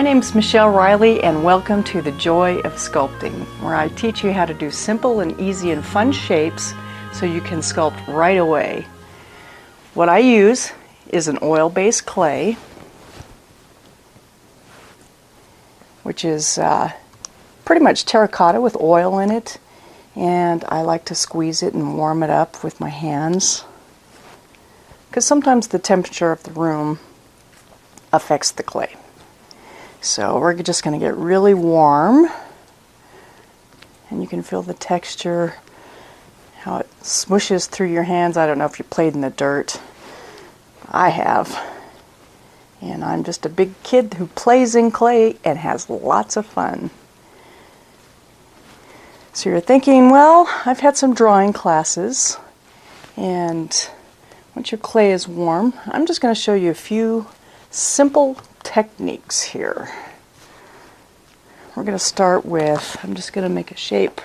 My name is Michelle Riley, and welcome to The Joy of Sculpting, where I teach you how to do simple and easy and fun shapes so you can sculpt right away. What I use is an oil-based clay, which is pretty much terracotta with oil in it, and I like to squeeze it and warm it up with my hands because sometimes the temperature of the room affects the clay. So we're just going to get really warm, and you can feel the texture, how it smooshes through your hands. I don't know if you played in the dirt. I have. And I'm just a big kid who plays in clay and has lots of fun. So you're thinking, well, I've had some drawing classes, and once your clay is warm, I'm just going to show you a few simple techniques here. We're going to start with, I'm just going to make a shape.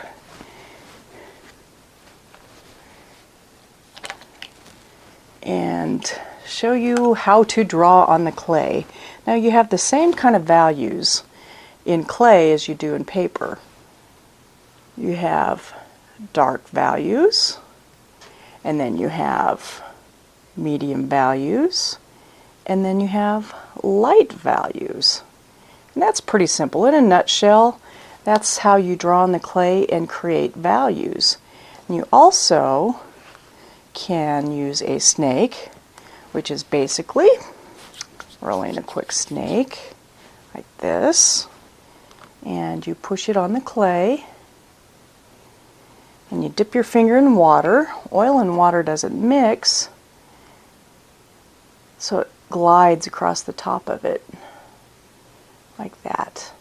And show you how to draw on the clay. Now you have the same kind of values in clay as you do in paper. You have dark values, and then you have medium values, and then you have light values. And that's pretty simple. In a nutshell, that's how you draw on the clay and create values. And you also can use a snake, which is basically rolling a quick snake like this, and you push it on the clay, and you dip your finger in water. Oil and water doesn't mix, so it glides across the top of it like that.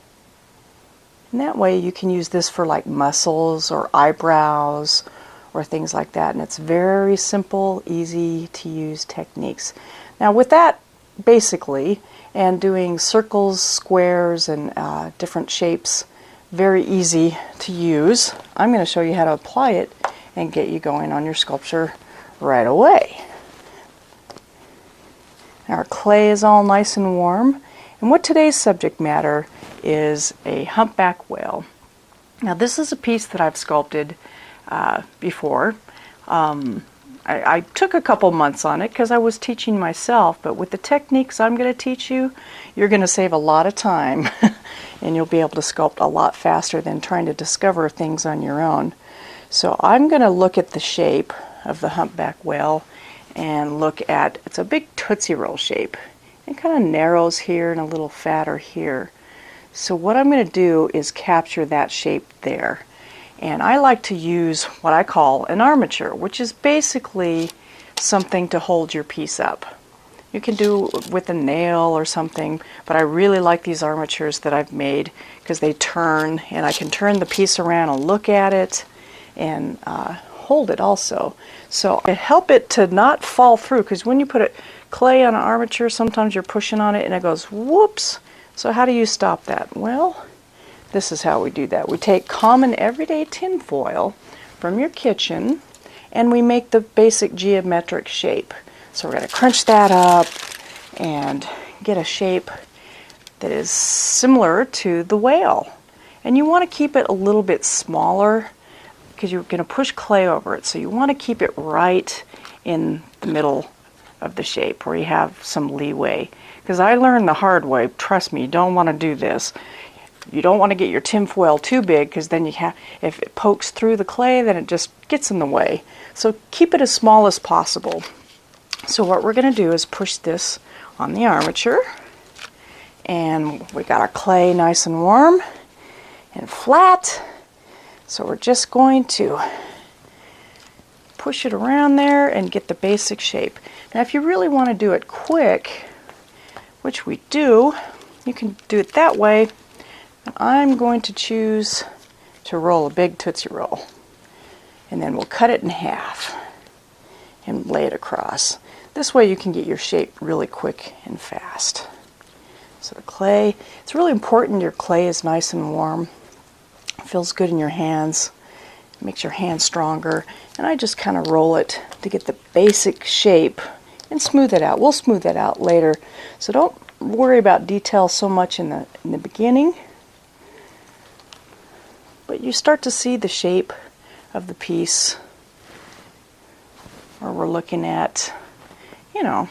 And that way you can use this for like muscles or eyebrows or things like that, and it's very simple, easy to use techniques. Now with that basically, and doing circles, squares, and different shapes, very easy to use, I'm going to show you how to apply it and get you going on your sculpture right away. Our clay is all nice and warm, and what today's subject matter is a humpback whale. Now this is a piece that I've sculpted before. I took a couple months on it because I was teaching myself, but with the techniques I'm going to teach you, you're going to save a lot of time and you'll be able to sculpt a lot faster than trying to discover things on your own. So I'm going to look at the shape of the humpback whale and look at, it's a big Tootsie Roll shape. It kind of narrows here and a little fatter here. So what I'm going to do is capture that shape there. And I like to use what I call an armature, which is basically something to hold your piece up. You can do with a nail or something, but I really like these armatures that I've made because they turn, and I can turn the piece around and look at it and hold it also. So I help it to not fall through, because when you put clay on an armature, sometimes you're pushing on it and it goes whoops. So how do you stop that? Well, this is how we do that. We take common everyday tin foil from your kitchen and we make the basic geometric shape. So we're going to crunch that up and get a shape that is similar to the whale. And you want to keep it a little bit smaller because you're going to push clay over it. So you want to keep it right in the middle of the shape where you have some leeway. Because I learned the hard way, trust me, you don't want to do this. You don't want to get your tin foil too big, because then if it pokes through the clay, then it just gets in the way. So keep it as small as possible. So what we're going to do is push this on the armature, and we got our clay nice and warm and flat. So we're just going to push it around there and get the basic shape. Now if you really want to do it quick, which we do, you can do it that way. I'm going to choose to roll a big Tootsie Roll, and then we'll cut it in half and lay it across. This way you can get your shape really quick and fast. So the clay, it's really important your clay is nice and warm. It feels good in your hands. It makes your hands stronger. And I just kind of roll it to get the basic shape and smooth it out. We'll smooth that out later. So don't worry about detail so much in the beginning, but you start to see the shape of the piece, or we're looking at, you know,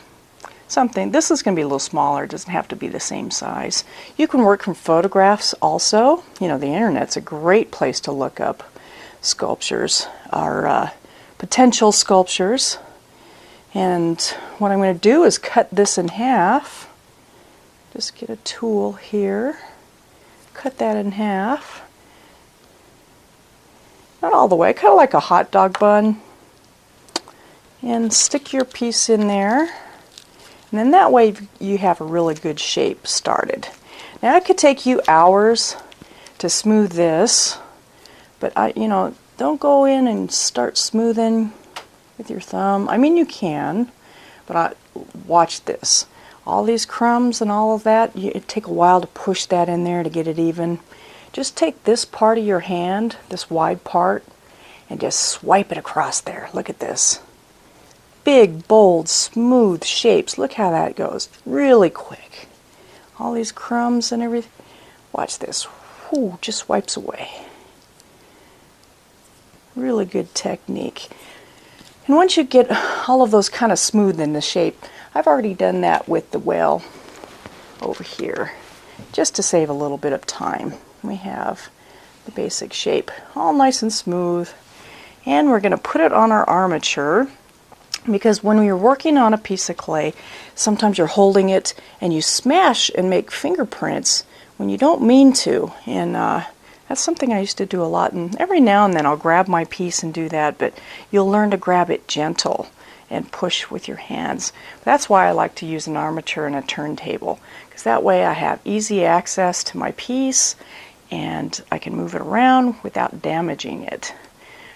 something. This is going to be a little smaller. It doesn't have to be the same size. You can work from photographs also. You know, the internet's a great place to look up sculptures, or potential sculptures. And what I'm going to do is cut this in half. Just get a tool here, cut that in half. Not all the way, kind of like a hot dog bun. And stick your piece in there. And then that way you have a really good shape started. Now it could take you hours to smooth this, but don't go in and start smoothing with your thumb. I mean, you can, but watch this. All these crumbs and all of that, it take a while to push that in there to get it even. Just take this part of your hand, this wide part, and just swipe it across there. Look at this. Big, bold, smooth shapes. Look how that goes. Really quick. All these crumbs and everything. Watch this. Whew, just wipes away. Really good technique. And once you get all of those kind of smooth in the shape, I've already done that with the whale over here, just to save a little bit of time. We have the basic shape all nice and smooth, and we're going to put it on our armature, because when you're working on a piece of clay, sometimes you're holding it and you smash and make fingerprints when you don't mean to, and that's something I used to do a lot, and every now and then I'll grab my piece and do that, but you'll learn to grab it gentle and push with your hands. That's why I like to use an armature and a turntable, because that way I have easy access to my piece and I can move it around without damaging it.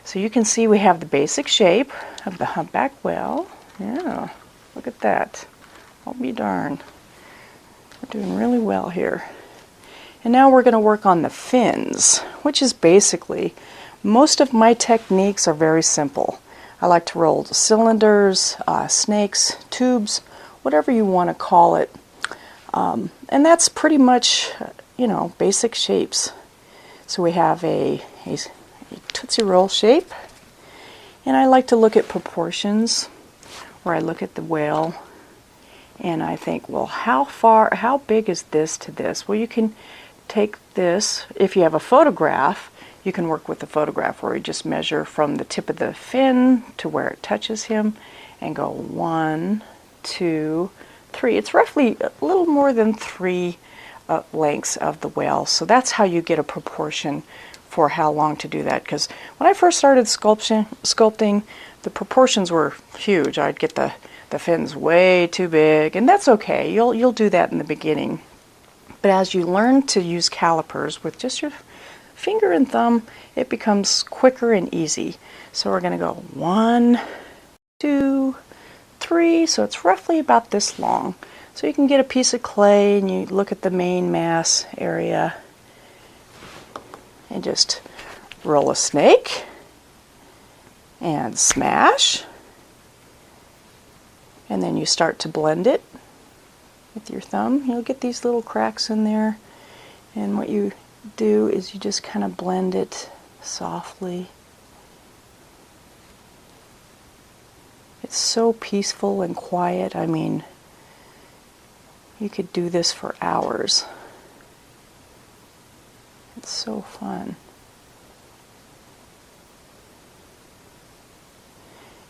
So you can see we have the basic shape of the humpback whale. Yeah, look at that. I'll be darned. We're doing really well here. And now we're going to work on the fins, which is basically, most of my techniques are very simple. I like to roll cylinders, snakes, tubes, whatever you want to call it. And that's pretty much, basic shapes. So we have a Tootsie Roll shape. And I like to look at proportions, where I look at the whale and I think, well, how big is this to this? Well, you can take this, if you have a photograph, you can work with the photograph where you just measure from the tip of the fin to where it touches him and go 1, 2, 3. It's roughly a little more than 3 lengths of the whale. So that's how you get a proportion for how long to do that. Because when I first started sculpting, the proportions were huge. I'd get the fins way too big, and that's okay. You'll do that in the beginning. But as you learn to use calipers with just your finger and thumb, it becomes quicker and easy. So we're going to go 1, 2, 3. So it's roughly about this long. So you can get a piece of clay and you look at the main mass area and just roll a snake and smash. And then you start to blend it with your thumb. You'll get these little cracks in there, and what you do is you just kind of blend it softly. It's so peaceful and quiet. I mean, you could do this for hours. It's so fun.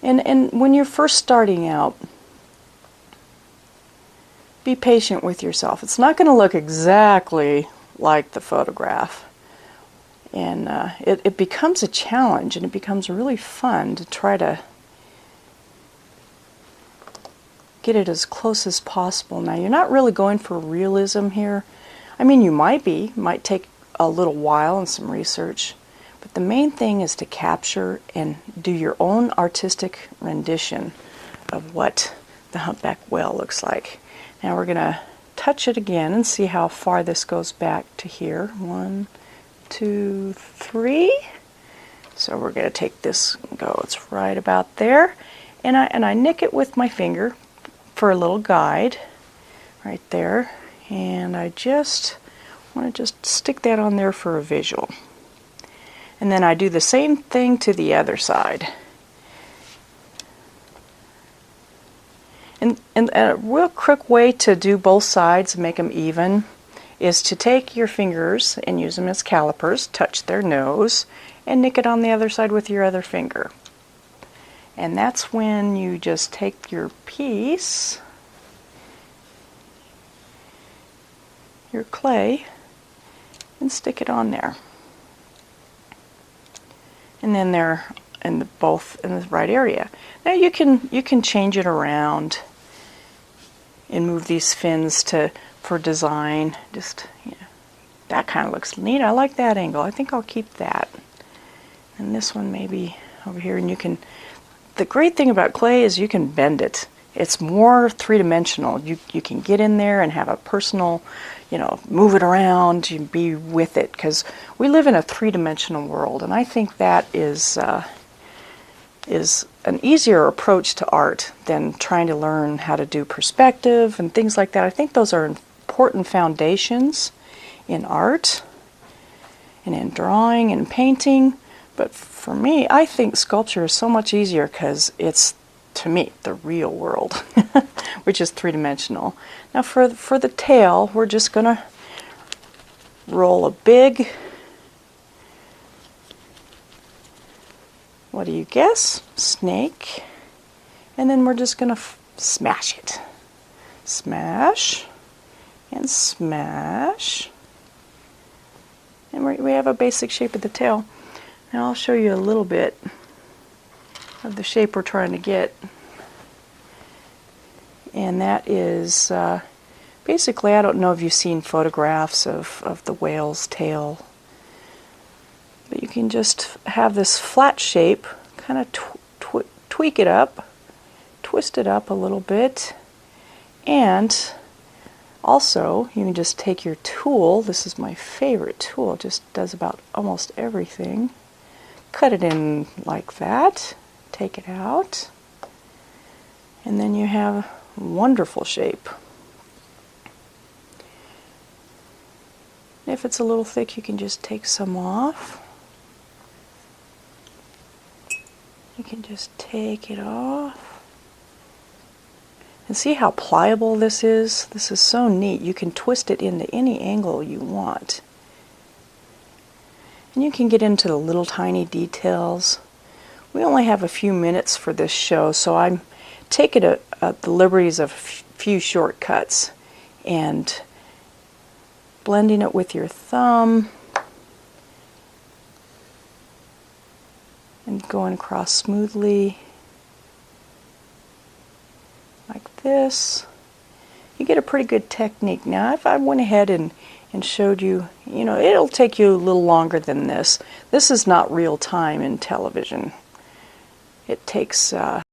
And when you're first starting out, be patient with yourself. It's not going to look exactly like the photograph. And it becomes a challenge, and it becomes really fun to try to get it as close as possible. Now, you're not really going for realism here. I mean, you might be. It might take a little while and some research. But the main thing is to capture and do your own artistic rendition of what the humpback whale looks like. Now we're going to touch it again and see how far this goes back to here. 1, 2, 3. So we're going to take this and go, it's right about there. And I nick it with my finger for a little guide. right there, and I just want to just stick that on there for a visual. And then I do the same thing to the other side. And a real quick way to do both sides and make them even is to take your fingers and use them as calipers, touch their nose, and nick it on the other side with your other finger. And that's when you just take your piece, your clay, and stick it on there. And then they're both in the right area. Now you can change it around and move these fins for design. Just, you know, that kind of looks neat. I like that angle. I think I'll keep that. And this one maybe over here. And you can. The great thing about clay is you can bend it. It's more three-dimensional. You can get in there and have a personal, you know, move it around and be with it, because we live in a three-dimensional world, and I think that is an easier approach to art than trying to learn how to do perspective and things like that. I think those are important foundations in art and in drawing and painting, but for me, I think sculpture is so much easier because it's, to me, the real world, which is three-dimensional. Now for the tail, we're just going to roll a big, what do you guess? Snake. And then we're just going to smash it. Smash and smash. And we have a basic shape of the tail. Now I'll show you a little bit of the shape we're trying to get. And that is basically, I don't know if you've seen photographs of the whale's tail, but you can just have this flat shape, kind of tweak it up, twist it up a little bit, and also you can just take your tool. This is my favorite tool. It just does about almost everything. Cut it in like that, take it out, and then you have a wonderful shape. If it's a little thick, you can just take some off. You can just take it off. And see how pliable this is? This is so neat. You can twist it into any angle you want. And you can get into the little tiny details. We only have a few minutes for this show, so I'm taking the liberties of a few shortcuts and blending it with your thumb and going across smoothly like this. You get a pretty good technique. Now if I went ahead and showed you, you know, it'll take you a little longer than this. This is not real time in television. It takes